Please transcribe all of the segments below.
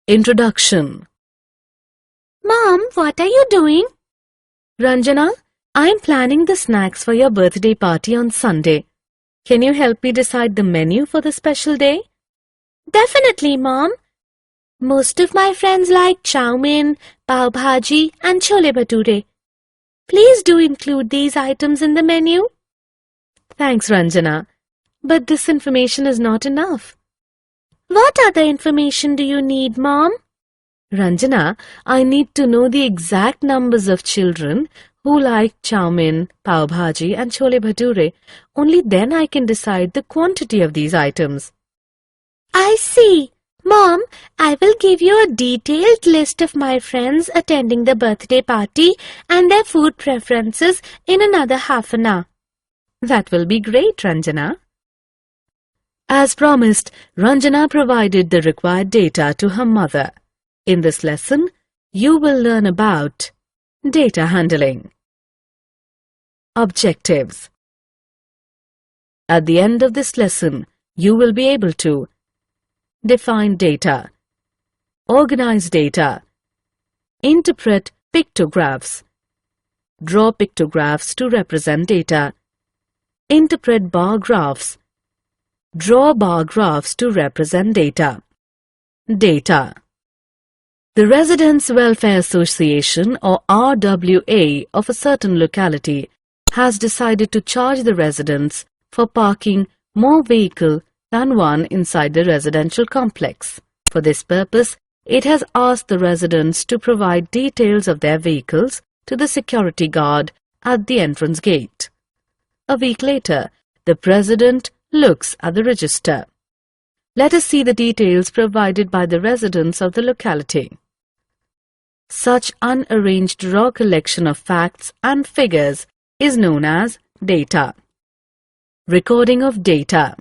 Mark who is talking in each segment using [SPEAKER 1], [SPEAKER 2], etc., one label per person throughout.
[SPEAKER 1] Introduction.
[SPEAKER 2] Mom, what are you doing?
[SPEAKER 1] Ranjana, I am planning the snacks for your birthday party on Sunday. Can you help me decide the menu for the special day?
[SPEAKER 2] Definitely, Mom. Most of my friends like chow mein, pav bhaji and chole bhature. Please do include these items in the menu.
[SPEAKER 1] Thanks, Ranjana. But this information is not enough.
[SPEAKER 2] What other information do you need, Mom?
[SPEAKER 1] Ranjana, I need to know the exact numbers of children who like chow mein, pav bhaji and chole bhature. Only then I can decide the quantity of these items.
[SPEAKER 2] I see. Mom, I will give you a detailed list of my friends attending the birthday party and their food preferences in another half an hour.
[SPEAKER 1] That will be great, Ranjana. As promised, Ranjana provided the required data to her mother. In this lesson, you will learn about data handling. Objectives. At the end of this lesson, you will be able to define data, organize data, interpret pictographs, draw pictographs to represent data, interpret bar graphs, draw bar graphs to represent data. Data. The Residents' Welfare Association or RWA of a certain locality has decided to charge the residents for parking more vehicle than one inside the residential complex. For this purpose, it has asked the residents to provide details of their vehicles to the security guard at the entrance gate. A week later, the president looks at the register. Let us see the details provided by the residents of the locality. Such unarranged raw collection of facts and figures is known as data. Recording of data.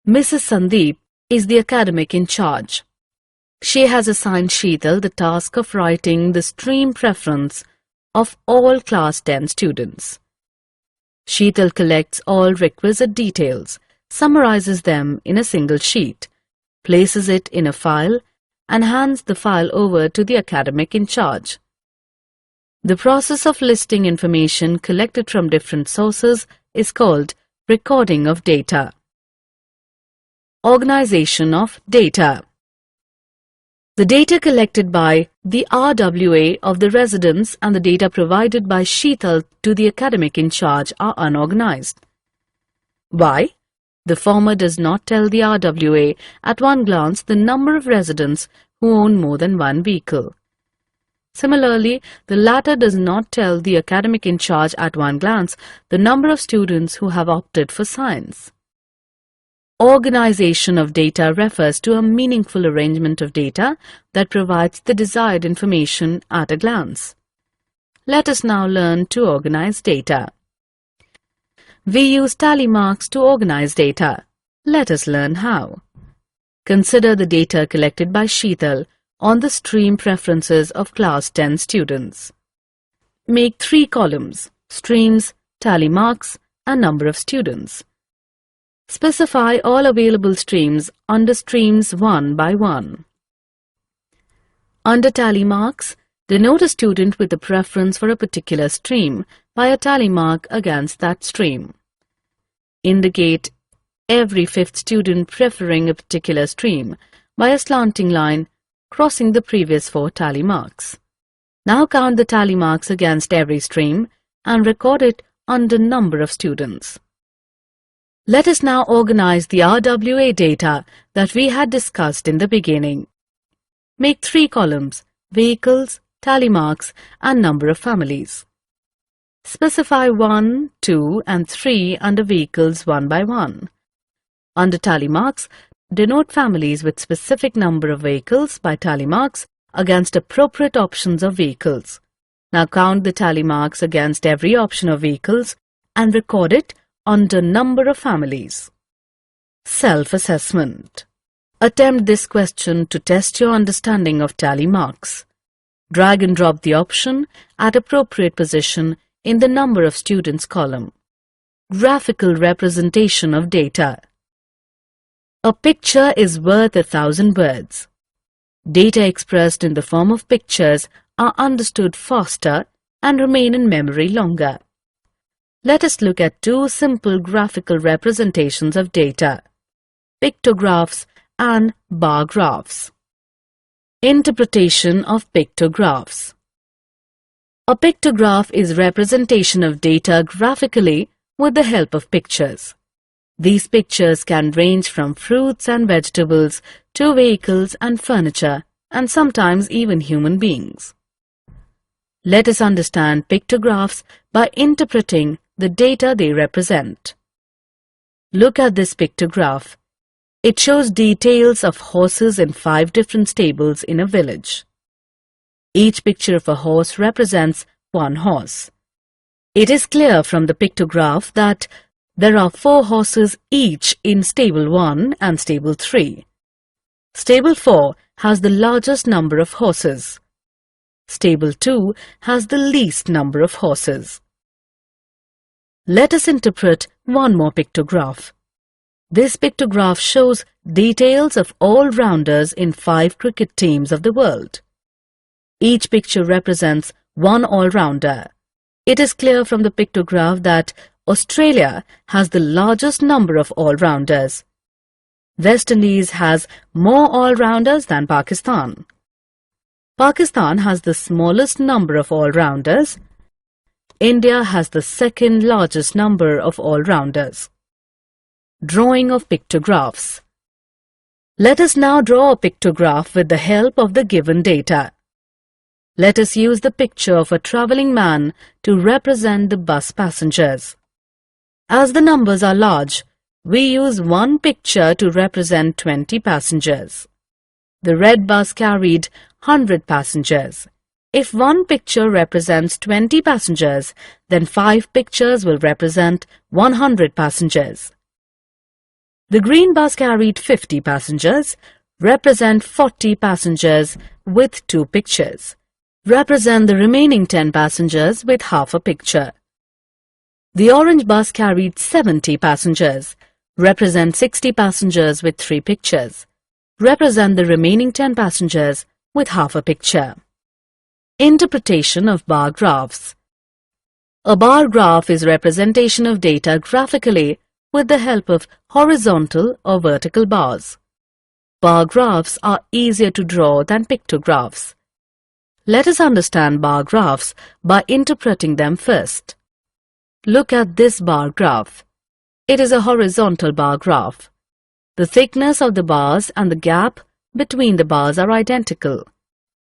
[SPEAKER 1] Mrs. Sandeep is the academic in charge. She has assigned Sheetal the task of writing the stream preference of all class 10 students. Sheetal collects all requisite details, summarizes them in a single sheet, places it in a file, and hands the file over to the academic in charge. The process of listing information collected from different sources is called recording of data. Organization of data. The data collected by the RWA of the residents and the data provided by Sheetal to the academic in charge are unorganized. Why? The former does not tell the RWA at one glance the number of residents who own more than one vehicle. Similarly, the latter does not tell the academic in charge at one glance the number of students who have opted for science. Organization of data refers to a meaningful arrangement of data that provides the desired information at a glance. Let us now learn to organize data. We use tally marks to organize data. Let us learn how. Consider the data collected by Sheetal on the stream preferences of class 10 students. Make 3 columns: streams, tally marks, and number of students. Specify all available streams under streams one by one. Under tally marks, denote a student with a preference for a particular stream by a tally mark against that stream. Indicate every 5th student preferring a particular stream by a slanting line crossing the previous 4 tally marks. Now count the tally marks against every stream and record it under number of students. Let us now organize the RWA data that we had discussed in the beginning. Make 3 columns: vehicles, tally marks, and number of families. Specify 1, 2, and 3 under vehicles one by one. Under tally marks, denote families with specific number of vehicles by tally marks against appropriate options of vehicles. Now count the tally marks against every option of vehicles and record it under number of families. Self-assessment. Attempt this question to test your understanding of tally marks. Drag and drop the option at appropriate position in the number of students column. Graphical representation of data. A picture is worth 1,000 words. Data expressed in the form of pictures are understood faster and remain in memory longer. Let us look at two simple graphical representations of data: pictographs and bar graphs. Interpretation of pictographs. A pictograph is representation of data graphically with the help of pictures. These pictures can range from fruits and vegetables to vehicles and furniture, and sometimes even human beings. Let us understand pictographs by interpreting the data they represent. Look at this pictograph. It shows details of horses in 5 different stables in a village. Each picture of a horse represents one horse. It is clear from the pictograph that there are 4 horses each in stable 1 and stable 3. Stable 4 has the largest number of horses. Stable 2 has the least number of horses. Let us interpret one more pictograph. This pictograph shows details of all-rounders in 5 cricket teams of the world. Each picture represents one all-rounder. It is clear from the pictograph that Australia has the largest number of all-rounders. West Indies has more all-rounders than Pakistan. Pakistan has the smallest number of all-rounders. India has the second largest number of all-rounders. Drawing of pictographs. Let us now draw a pictograph with the help of the given data. Let us use the picture of a travelling man to represent the bus passengers. As the numbers are large, we use one picture to represent 20 passengers. The red bus carried 100 passengers. If one picture represents 20 passengers, then 5 pictures will represent 100 passengers. The green bus carried 50 passengers. Represent 40 passengers with 2 pictures. Represent the remaining 10 passengers with half a picture. The orange bus carried 70 passengers. Represent 60 passengers with 3 pictures. Represent the remaining 10 passengers with half a picture. Interpretation of bar graphs. A bar graph is representation of data graphically with the help of horizontal or vertical bars. Bar graphs are easier to draw than pictographs. Let us understand bar graphs by interpreting them first. Look at this bar graph. It is a horizontal bar graph. The thickness of the bars and the gap between the bars are identical.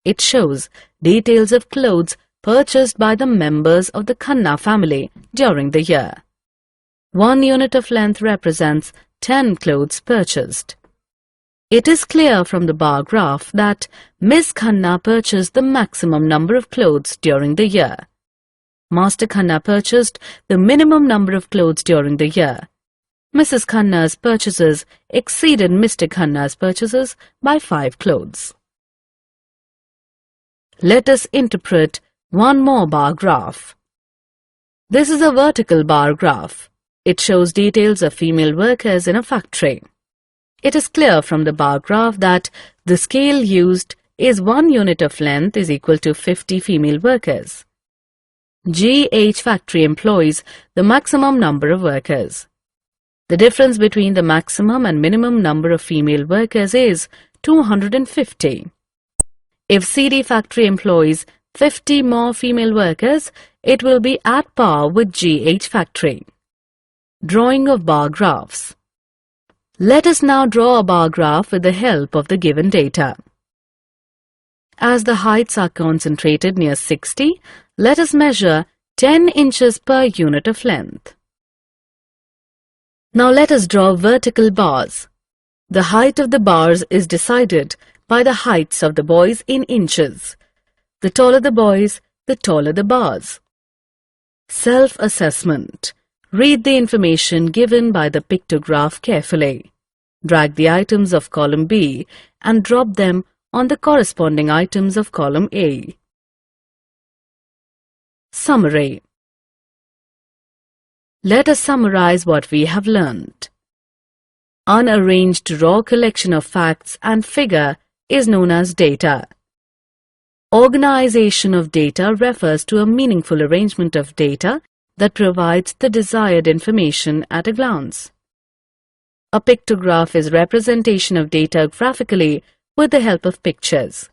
[SPEAKER 1] It shows details of clothes purchased by the members of the Khanna family during the year. 1 unit of length represents 10 clothes purchased. It is clear from the bar graph that Miss Khanna purchased the maximum number of clothes during the year. Master Khanna purchased the minimum number of clothes during the year. Mrs. Khanna's purchases exceeded Mr. Khanna's purchases by 5 clothes. Let us interpret one more bar graph. This is a vertical bar graph. It shows details of female workers in a factory. It is clear from the bar graph that the scale used is 1 unit of length is equal to 50 female workers. GH factory employs the maximum number of workers. The difference between the maximum and minimum number of female workers is 250. If CD factory employs 50 more female workers, it will be at par with GH factory. Drawing of bar graphs. Let us now draw a bar graph with the help of the given data. As the heights are concentrated near 60, let us measure 10 inches per unit of length. Now let us draw vertical bars. The height of the bars is decided by the heights of the boys in inches. The taller the boys, the taller the bars. Self-assessment. Read the information given by the pictograph carefully. Drag the items of column B and drop them on the corresponding items of column A. Summary. Let us summarize what we have learned. Unarranged raw collection of facts and figure is known as data. Organization of data refers to a meaningful arrangement of data that provides the desired information at a glance. A pictograph is representation of data graphically with the help of pictures.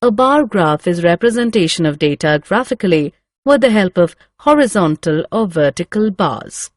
[SPEAKER 1] A bar graph is representation of data graphically with the help of horizontal or vertical bars.